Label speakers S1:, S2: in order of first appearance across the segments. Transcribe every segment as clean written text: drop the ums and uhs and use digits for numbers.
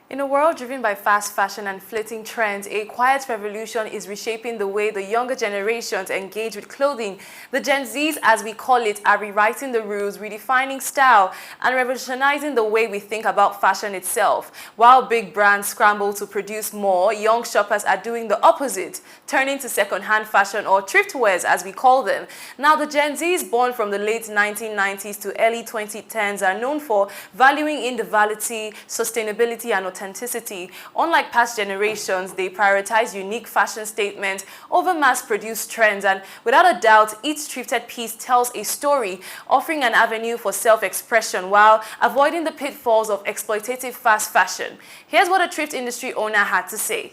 S1: In a world driven by fast fashion and fleeting trends, a quiet revolution is reshaping the way the younger generations engage with clothing. The Gen Zs, as we call it, are rewriting the rules, redefining style, and revolutionizing the way we think about fashion itself. While big brands scramble to produce more, young shoppers are doing the opposite, turning to second-hand fashion or thrift wears, as we call them. Now, the Gen Zs born from the late 1990s to early 2010s are known for valuing individuality, sustainability, and authenticity. Unlike past generations, they prioritize unique fashion statements over mass-produced trends, and without a doubt, each thrifted piece tells a story, offering an avenue for self-expression while avoiding the pitfalls of exploitative fast fashion. Here's what a thrift industry owner had to say.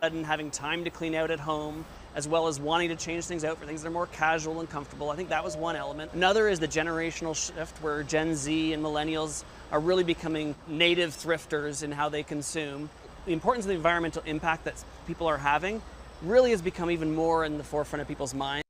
S2: And having time to clean out at home, as well as wanting to change things out for things that are more casual and comfortable. I think that was one element. Another is the generational shift where Gen Z and millennials are really becoming native thrifters in how they consume. The importance of the environmental impact that people are having really has become even more in the forefront of people's minds.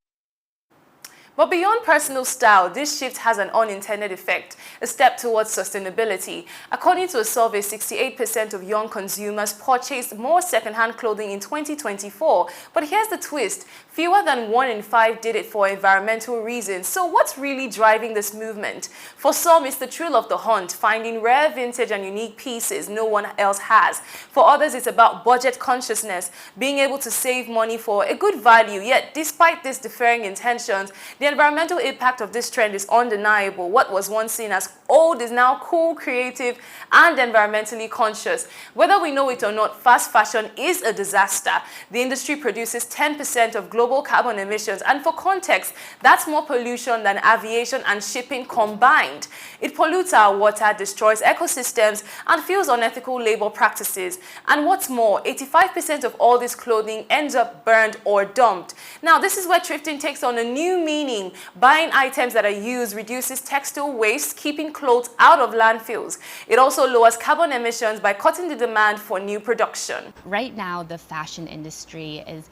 S1: But beyond personal style, this shift has an unintended effect, a step towards sustainability. According to a survey, 68% of young consumers purchased more second-hand clothing in 2024. But here's the twist. Fewer than 1 in 5 did it for environmental reasons. So what's really driving this movement? For some, it's the thrill of the hunt, finding rare, vintage, and unique pieces no one else has. For others, it's about budget consciousness, being able to save money for a good value. Yet, despite these differing intentions, the environmental impact of this trend is undeniable. What was once seen as old is now cool, creative, and environmentally conscious. Whether we know it or not, fast fashion is a disaster. The industry produces 10% of global carbon emissions, and for context, that's more pollution than aviation and shipping combined. It pollutes our water, destroys ecosystems, and fuels unethical labor practices. And what's more, 85% of all this clothing ends up burned or dumped. Now, this is where thrifting takes on a new meaning. Buying items that are used reduces textile waste, keeping clothes out of landfills. It also lowers carbon emissions by cutting the demand for new production.
S3: Right now, the fashion industry is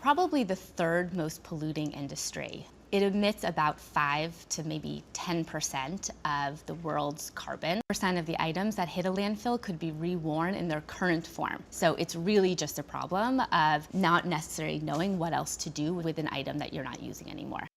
S3: probably the third most polluting industry. It emits about 5 to maybe 10% of the world's carbon. Percent of the items that hit a landfill could be reworn in their current form. So it's really just a problem of not necessarily knowing what else to do with an item that you're not using anymore.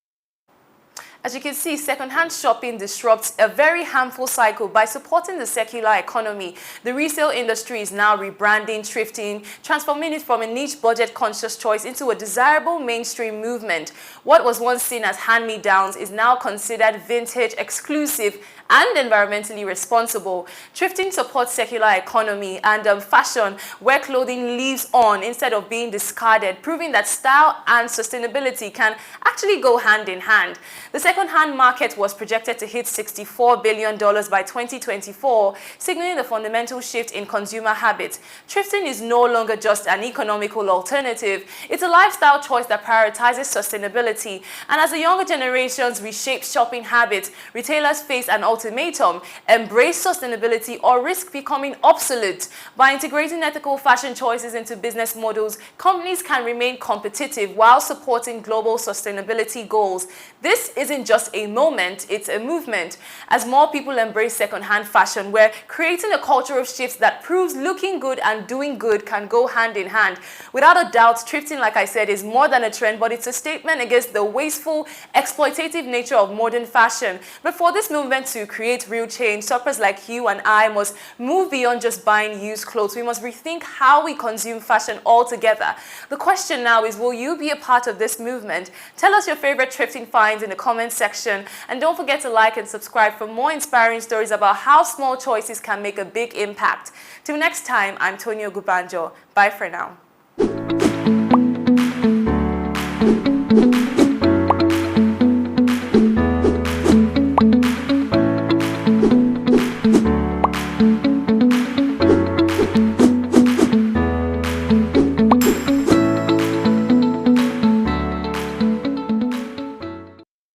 S1: As you can see, second-hand shopping disrupts a very harmful cycle by supporting the circular economy. The resale industry is now rebranding thrifting, transforming it from a niche budget-conscious choice into a desirable mainstream movement. What was once seen as hand-me-downs is now considered vintage, exclusive, and environmentally responsible. Thrifting supports circular economy and fashion, where clothing lives on instead of being discarded, proving that style and sustainability can actually go hand in hand. The second-hand market was projected to hit $64 billion by 2024, signaling a fundamental shift in consumer habits. Thrifting is no longer just an economical alternative. It's a lifestyle choice that prioritizes sustainability. And as the younger generations reshape shopping habits, retailers face an ultimatum: embrace sustainability or risk becoming obsolete. By integrating ethical fashion choices into business models, companies can remain competitive while supporting global sustainability goals. This isn't just a moment, it's a movement. As more people embrace second-hand fashion, we're creating a culture of shifts that proves looking good and doing good can go hand in hand. Without a doubt, thrifting, like I said, is more than a trend, but it's a statement against the wasteful, exploitative nature of modern fashion. But for this movement to create real change, shoppers like you and I must move beyond just buying used clothes. We must rethink how we consume fashion altogether. The question now is, will you be a part of this movement? Tell us your favorite thrifting finds in the comments section, and don't forget to like and subscribe for more inspiring stories about how small choices can make a big impact. Till next time, I'm Tonio Gubanjo. Bye for now.